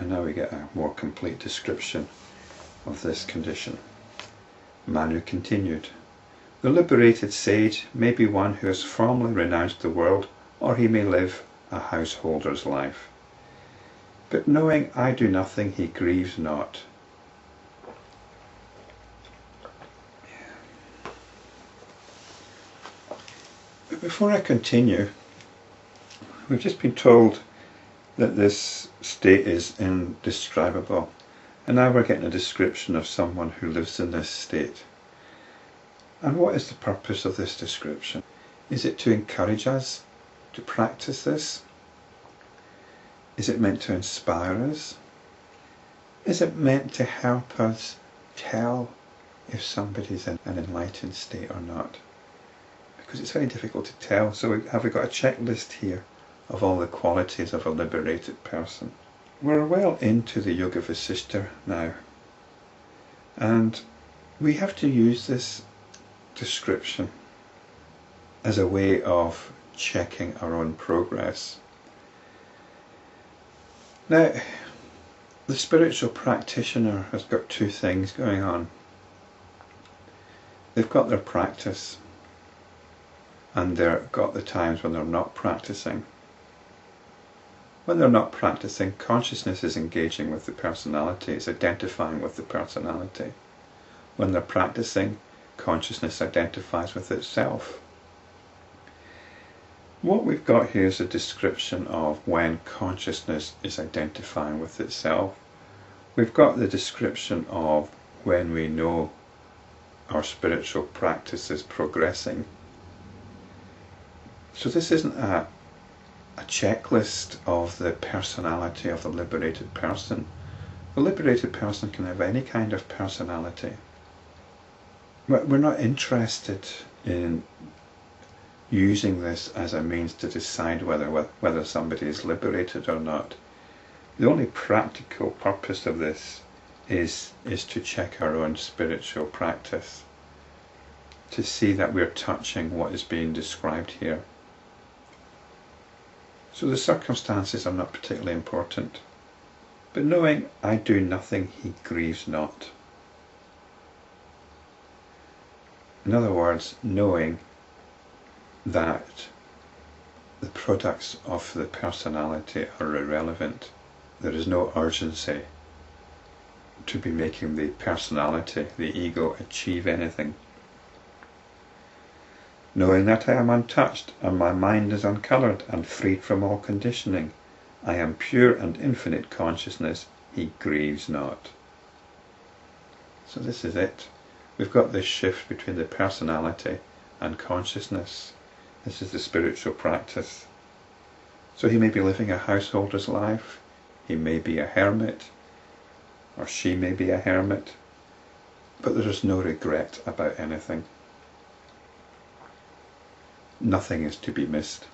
And now we get a more complete description of this condition. Manu continued, the liberated sage may be one who has formally renounced the world, or he may live a householder's life. But knowing I do nothing, he grieves not. But before I continue, we've just been told that this state is indescribable, and now we're getting a description of someone who lives in this state. And what is the purpose of this description? Is it to encourage us to practice this? Is it meant to inspire us? Is it meant to help us tell if somebody's in an enlightened state or not? Because it's very difficult to tell. So have we got a checklist here of all the qualities of a liberated person? We're well into the Yoga Vasishta now, and we have to use this description as a way of checking our own progress. Now, the spiritual practitioner has got two things going on. They've got their practice, and they've got the times when they're not practicing. When they're not practicing, consciousness is engaging with the personality, it's identifying with the personality. When they're practicing, consciousness identifies with itself. What we've got here is a description of when consciousness is identifying with itself. We've got the description of when we know our spiritual practice is progressing. So this isn't a checklist of the personality of the liberated person. The liberated person can have any kind of personality. We're not interested in using this as a means to decide whether somebody is liberated or not. The only practical purpose of this is to check our own spiritual practice, to see that we're touching what is being described here. So the circumstances are not particularly important, but knowing I do nothing, he grieves not. In other words, knowing that the products of the personality are irrelevant. There is no urgency to be making the personality, the ego, achieve anything. Knowing that I am untouched and my mind is uncoloured and freed from all conditioning, I am pure and infinite consciousness, he grieves not. So this is it. We've got this shift between the personality and consciousness. This is the spiritual practice. So he may be living a householder's life, he may be a hermit, or she may be a hermit, but there is no regret about anything. Nothing is to be missed.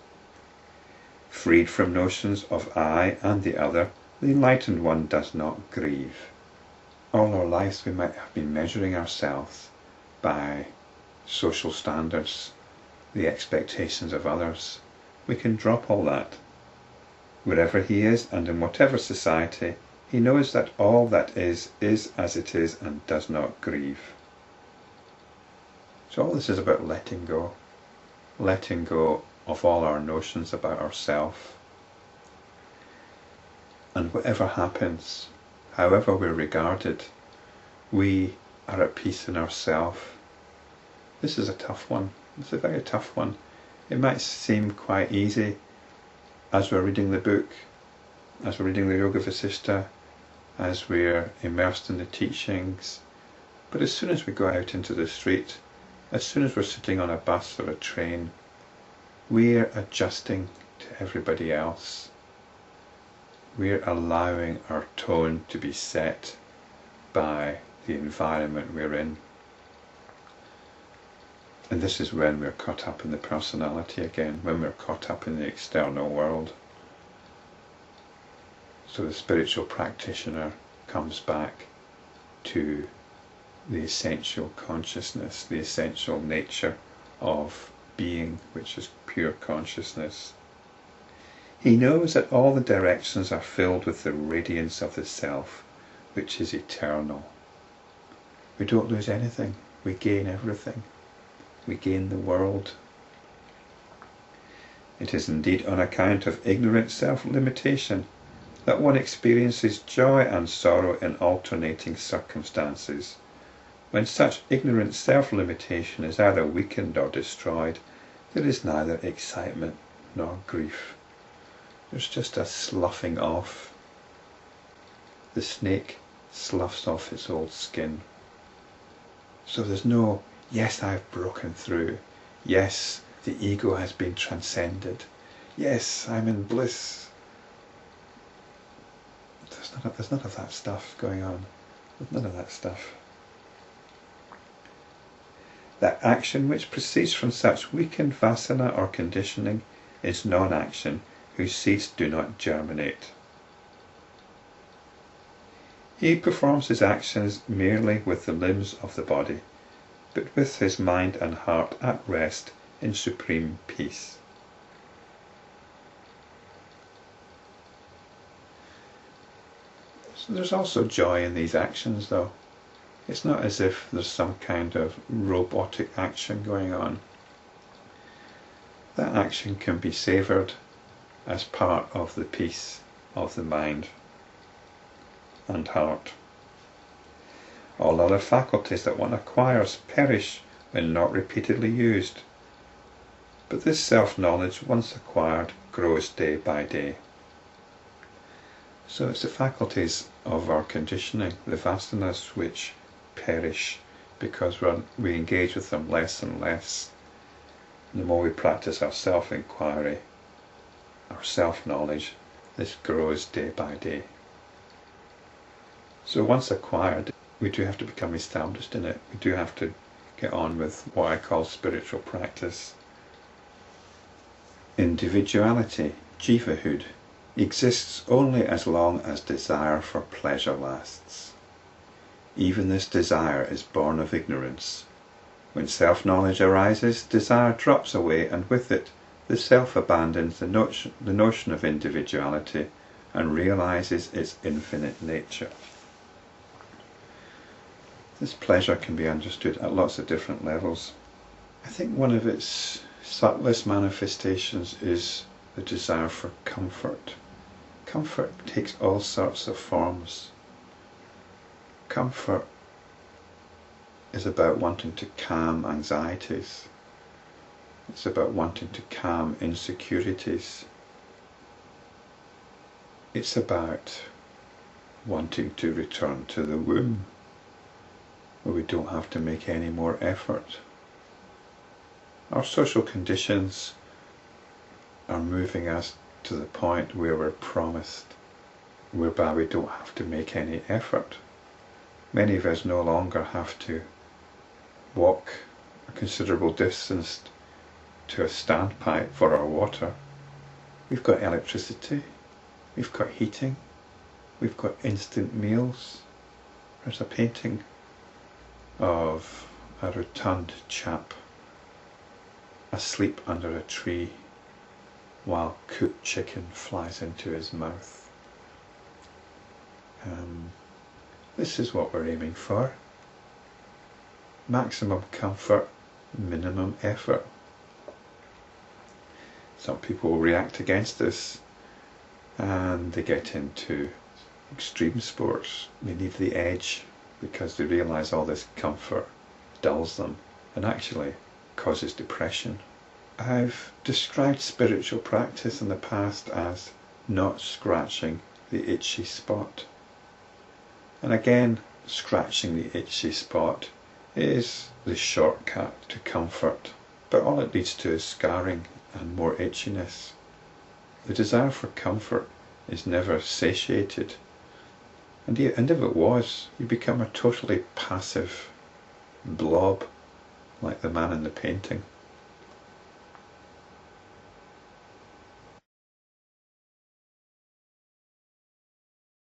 Freed from notions of I and the other, the enlightened one does not grieve. All our lives we might have been measuring ourselves by social standards, the expectations of others. We can drop all that. Wherever he is and in whatever society, he knows that all that is as it is and does not grieve. So all this is about letting go of all our notions about ourself. And whatever happens, however we're regarded, we are at peace in ourself. This is a tough one. It's a very tough one. It might seem quite easy as we're reading the book, as we're reading the Yoga Vasishta, as we're immersed in the teachings. But as soon as we go out into the street, as soon as we're sitting on a bus or a train, we're adjusting to everybody else. We're allowing our tone to be set by the environment we're in. And this is when we're caught up in the personality again, when we're caught up in the external world. So the spiritual practitioner comes back to the essential consciousness, the essential nature of being, which is pure consciousness. He knows that all the directions are filled with the radiance of the self, which is eternal. We don't lose anything. We gain everything. We gain the world. It is indeed on account of ignorant self-limitation that one experiences joy and sorrow in alternating circumstances. When such ignorant self-limitation is either weakened or destroyed, there is neither excitement nor grief. There's just a sloughing off. The snake sloughs off its old skin. So there's no, yes, I've broken through. Yes, the ego has been transcended. Yes, I'm in bliss. There's none of that stuff going on. There's none of that stuff. That action which proceeds from such weakened vasana or conditioning is non-action, whose seeds do not germinate. He performs his actions merely with the limbs of the body, but with his mind and heart at rest in supreme peace. So there's also joy in these actions, though. It's not as if there's some kind of robotic action going on. That action can be savoured as part of the peace of the mind and heart. All other faculties that one acquires perish when not repeatedly used, but this self-knowledge, once acquired, grows day by day. So it's the faculties of our conditioning, the vasanas, which perish because we engage with them less and less. And the more we practice our self-inquiry, our self-knowledge, this grows day by day. So once acquired, we do have to become established in it. We do have to get on with what I call spiritual practice. Individuality, jivahood, exists only as long as desire for pleasure lasts. Even this desire is born of ignorance. When self-knowledge arises, desire drops away, and with it the self abandons the notion of individuality and realizes its infinite nature. This pleasure can be understood at lots of different levels. I think one of its subtlest manifestations is the desire for comfort. Comfort takes all sorts of forms. Comfort is about wanting to calm anxieties. It's about wanting to calm insecurities. It's about wanting to return to the womb, where we don't have to make any more effort. Our social conditions are moving us to the point where we're promised, whereby we don't have to make any effort. Many of us no longer have to walk a considerable distance to a standpipe for our water. We've got electricity, we've got heating, we've got instant meals. There's a painting of a rotund chap asleep under a tree while cooked chicken flies into his mouth. This is what we're aiming for. Maximum comfort, minimum effort. Some people will react against this and they get into extreme sports. They need the edge because they realise all this comfort dulls them and actually causes depression. I've described spiritual practice in the past as not scratching the itchy spot. And again, scratching the itchy spot is the shortcut to comfort, but all it leads to is scarring and more itchiness. The desire for comfort is never satiated, and if it was, you become a totally passive blob, like the man in the painting.